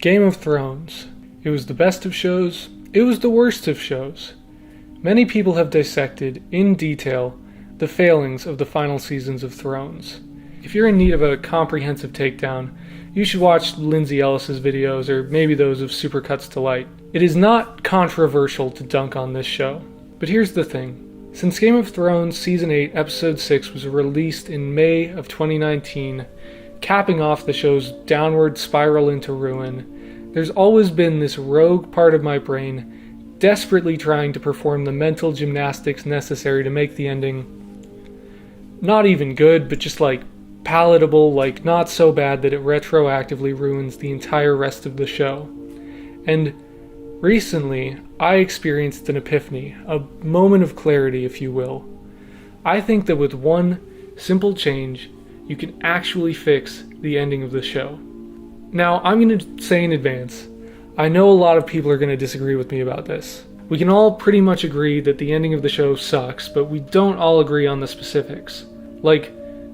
Game of Thrones. It was the best of shows, it was the worst of shows. Many people have dissected, in detail, the failings of the final seasons of Thrones. If you're in need of a comprehensive takedown, you should watch Lindsay Ellis's videos or maybe those of Supercuts Delight. It is not controversial to dunk on this show. But here's the thing. Since Game of Thrones Season 8, Episode 6 was released in May of 2019, capping off the show's downward spiral into ruin, there's always been this rogue part of my brain desperately trying to perform the mental gymnastics necessary to make the ending not even good, but just palatable, not so bad that it retroactively ruins the entire rest of the show. And recently, I experienced an epiphany, a moment of clarity, if you will. I think that with one simple change, you can actually fix the ending of the show. Now, I'm going to say in advance, I know a lot of people are going to disagree with me about this. We can all pretty much agree that the ending of the show sucks, but we don't all agree on the specifics.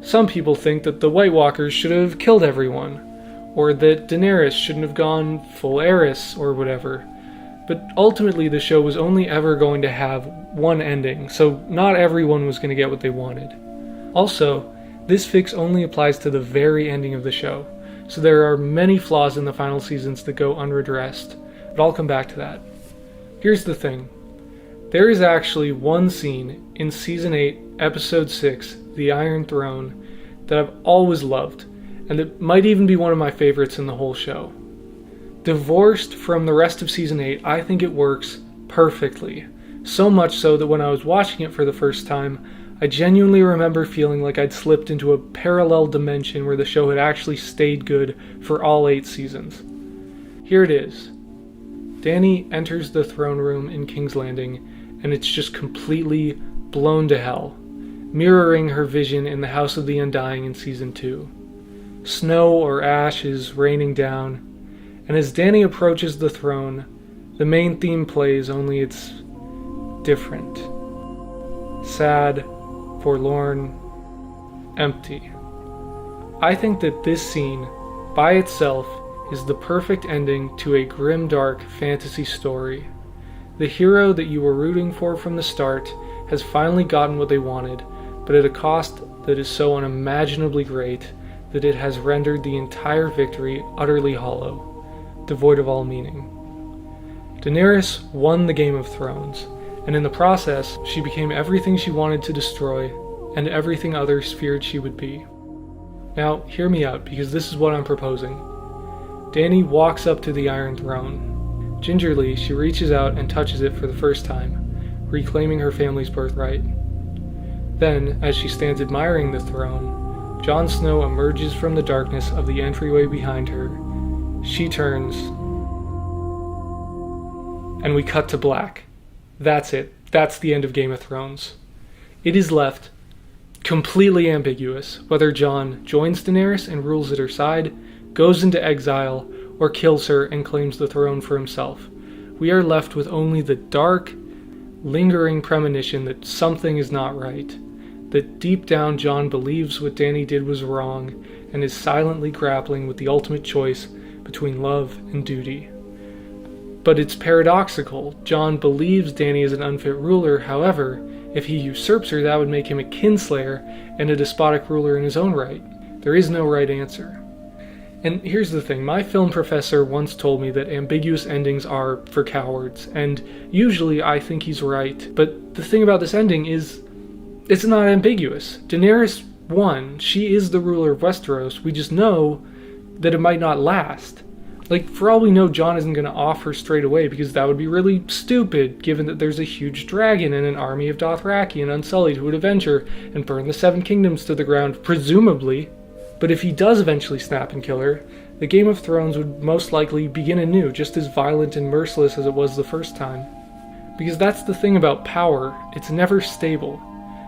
Some people think that the White Walkers should have killed everyone, or that Daenerys shouldn't have gone full heiress, or whatever. But ultimately the show was only ever going to have one ending, so not everyone was going to get what they wanted. Also, this fix only applies to the very ending of the show, so there are many flaws in the final seasons that go unredressed, but I'll come back to that. Here's the thing. There is actually one scene in Season 8, Episode 6, The Iron Throne, that I've always loved, and that might even be one of my favorites in the whole show. Divorced from the rest of Season 8, I think it works perfectly. So much so that when I was watching it for the first time, I genuinely remember feeling like I'd slipped into a parallel dimension where the show had actually stayed good for all 8 seasons. Here it is. Dany enters the throne room in King's Landing, and it's just completely blown to hell, mirroring her vision in the House of the Undying in Season 2. Snow or ash is raining down, and as Dany approaches the throne, the main theme plays, only it's different. Sad, forlorn, empty. I think that this scene, by itself, is the perfect ending to a grimdark fantasy story. The hero that you were rooting for from the start has finally gotten what they wanted, but at a cost that is so unimaginably great that it has rendered the entire victory utterly hollow, devoid of all meaning. Daenerys won the Game of Thrones, and in the process, she became everything she wanted to destroy, and everything others feared she would be. Now, hear me out, because this is what I'm proposing. Dany walks up to the Iron Throne. Gingerly, she reaches out and touches it for the first time, reclaiming her family's birthright. Then, as she stands admiring the throne, Jon Snow emerges from the darkness of the entryway behind her. She turns, and we cut to black. That's it. That's the end of Game of Thrones. It is left completely ambiguous whether Jon joins Daenerys and rules at her side, goes into exile, or kills her and claims the throne for himself. We are left with only the dark, lingering premonition that something is not right, that deep down Jon believes what Dany did was wrong and is silently grappling with the ultimate choice between love and duty. But it's paradoxical. Jon believes Dany is an unfit ruler, however, if he usurps her, that would make him a kinslayer and a despotic ruler in his own right. There is no right answer. And here's the thing, my film professor once told me that ambiguous endings are for cowards, and usually I think he's right, but the thing about this ending is, it's not ambiguous. Daenerys won, she is the ruler of Westeros, we just know that it might not last. For all we know, Jon isn't going to off her straight away, because that would be really stupid, given that there's a huge dragon and an army of Dothraki and Unsullied who would avenge her and burn the Seven Kingdoms to the ground, presumably. But if he does eventually snap and kill her, the Game of Thrones would most likely begin anew, just as violent and merciless as it was the first time. Because that's the thing about power, it's never stable.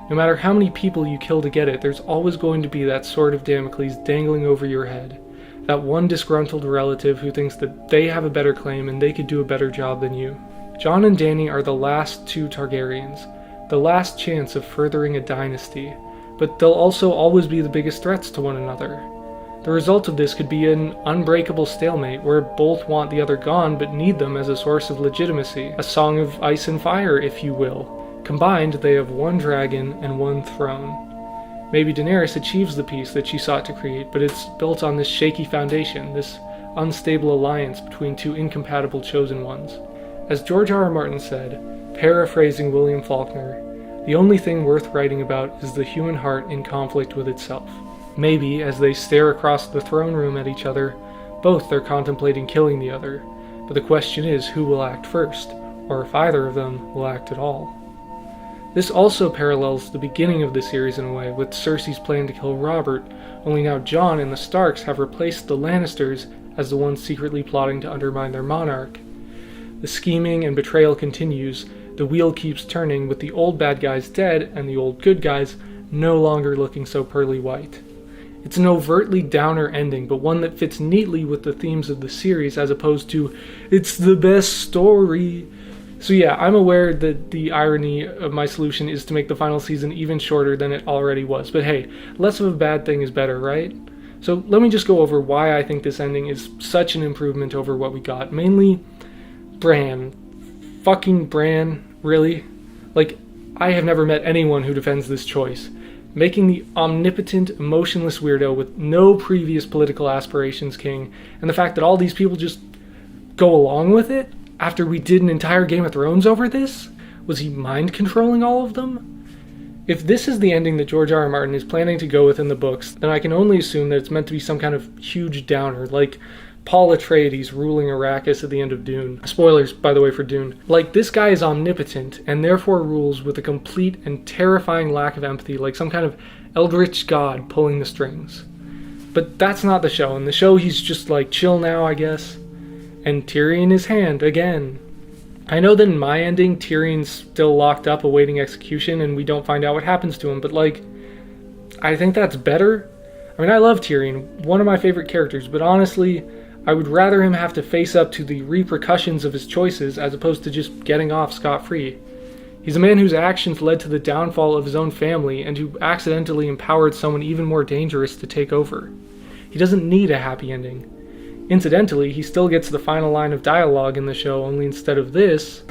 No matter how many people you kill to get it, there's always going to be that sword of Damocles dangling over your head. That one disgruntled relative who thinks that they have a better claim and they could do a better job than you. Jon and Dany are the last 2 Targaryens, the last chance of furthering a dynasty, but they'll also always be the biggest threats to one another. The result of this could be an unbreakable stalemate where both want the other gone but need them as a source of legitimacy, a song of ice and fire, if you will. Combined, they have one dragon and one throne. Maybe Daenerys achieves the peace that she sought to create, but it's built on this shaky foundation, this unstable alliance between two incompatible chosen ones. As George R. R. Martin said, paraphrasing William Faulkner, the only thing worth writing about is the human heart in conflict with itself. Maybe, as they stare across the throne room at each other, both are contemplating killing the other, but the question is who will act first, or if either of them will act at all. This also parallels the beginning of the series in a way, with Cersei's plan to kill Robert, only now Jon and the Starks have replaced the Lannisters as the ones secretly plotting to undermine their monarch. The scheming and betrayal continues, the wheel keeps turning, with the old bad guys dead and the old good guys no longer looking so pearly white. It's an overtly downer ending, but one that fits neatly with the themes of the series as opposed to, it's the best story. So yeah, I'm aware that the irony of my solution is to make the final season even shorter than it already was, but hey, less of a bad thing is better, right? So let me just go over why I think this ending is such an improvement over what we got. Mainly, Bran. Fucking Bran, really? Like, I have never met anyone who defends this choice. Making the omnipotent, emotionless weirdo with no previous political aspirations king, and the fact that all these people just go along with it? After we did an entire Game of Thrones over this? Was he mind-controlling all of them? If this is the ending that George R. R. Martin is planning to go with in the books, then I can only assume that it's meant to be some kind of huge downer, like Paul Atreides ruling Arrakis at the end of Dune. Spoilers, by the way, for Dune. Like, this guy is omnipotent, and therefore rules with a complete and terrifying lack of empathy, like some kind of eldritch god pulling the strings. But that's not the show. In the show, he's just like, chill now, I guess. And Tyrion is hand again. I know that in my ending, Tyrion's still locked up awaiting execution and we don't find out what happens to him, but like, I think that's better. I mean, I love Tyrion, one of my favorite characters, but honestly, I would rather him have to face up to the repercussions of his choices as opposed to just getting off scot-free. He's a man whose actions led to the downfall of his own family and who accidentally empowered someone even more dangerous to take over. He doesn't need a happy ending. Incidentally, he still gets the final line of dialogue in the show, only instead of this,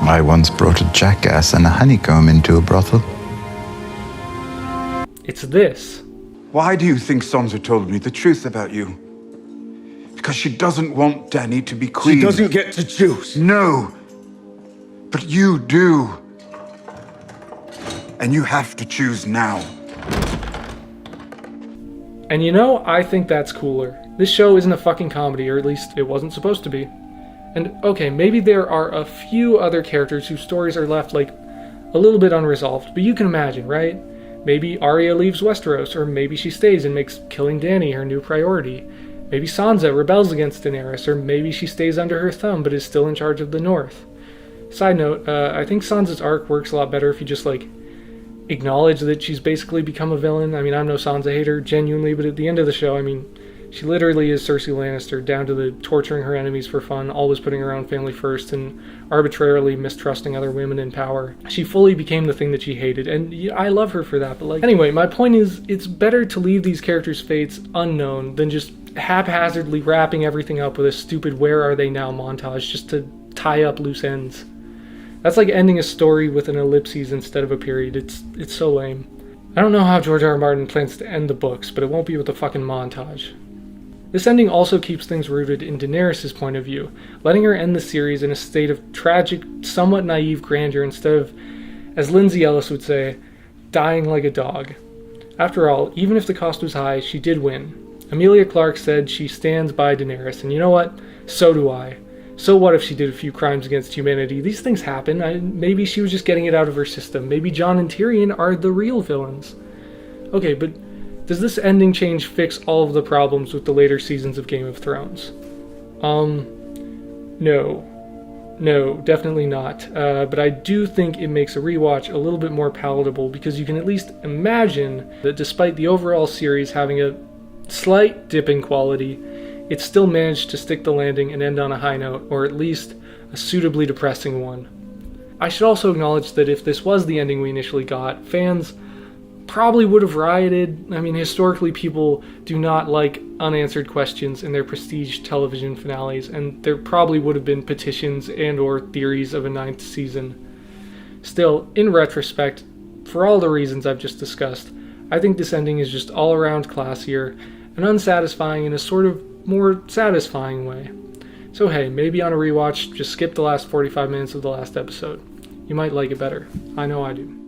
I once brought a jackass and a honeycomb into a brothel. It's this. Why do you think Sansa told me the truth about you? Because she doesn't want Dany to be queen. She doesn't get to choose. No, but you do. And you have to choose now. And you know, I think that's cooler. This show isn't a fucking comedy, or at least it wasn't supposed to be. And okay, maybe there are a few other characters whose stories are left, like, a little bit unresolved, but you can imagine, right? Maybe Arya leaves Westeros, or maybe she stays and makes killing Dany her new priority. Maybe Sansa rebels against Daenerys, or maybe she stays under her thumb but is still in charge of the North. Side note, I think Sansa's arc works a lot better if you just, like, acknowledge that she's basically become a villain. I mean, I'm no Sansa hater, genuinely, but at the end of the show, I mean, she literally is Cersei Lannister, down to the torturing her enemies for fun, always putting her own family first, and arbitrarily mistrusting other women in power. She fully became the thing that she hated, and I love her for that, but like, anyway, my point is, it's better to leave these characters' fates unknown than just haphazardly wrapping everything up with a stupid where are they now montage just to tie up loose ends. That's like ending a story with an ellipses instead of a period. It's so lame. I don't know how George R. R. Martin plans to end the books, but it won't be with a fucking montage. This ending also keeps things rooted in Daenerys' point of view, letting her end the series in a state of tragic, somewhat naive grandeur instead of, as Lindsay Ellis would say, dying like a dog. After all, even if the cost was high, she did win. Emilia Clarke said she stands by Daenerys, and you know what? So do I. So what if she did a few crimes against humanity? These things happen. Maybe she was just getting it out of her system. Maybe Jon and Tyrion are the real villains. Okay, but does this ending change fix all of the problems with the later seasons of Game of Thrones? No. No, definitely not. But I do think it makes a rewatch a little bit more palatable because you can at least imagine that despite the overall series having a slight dip in quality, it still managed to stick the landing and end on a high note, or at least a suitably depressing one. I should also acknowledge that if this was the ending we initially got, fans probably would have rioted. I mean, historically, people do not like unanswered questions in their prestige television finales, and there probably would have been petitions and or theories of a 9th season. Still, in retrospect, for all the reasons I've just discussed, I think this ending is just all around classier and unsatisfying in a sort of more satisfying way. So hey, maybe on a rewatch, just skip the last 45 minutes of the last episode. You might like it better. I know I do.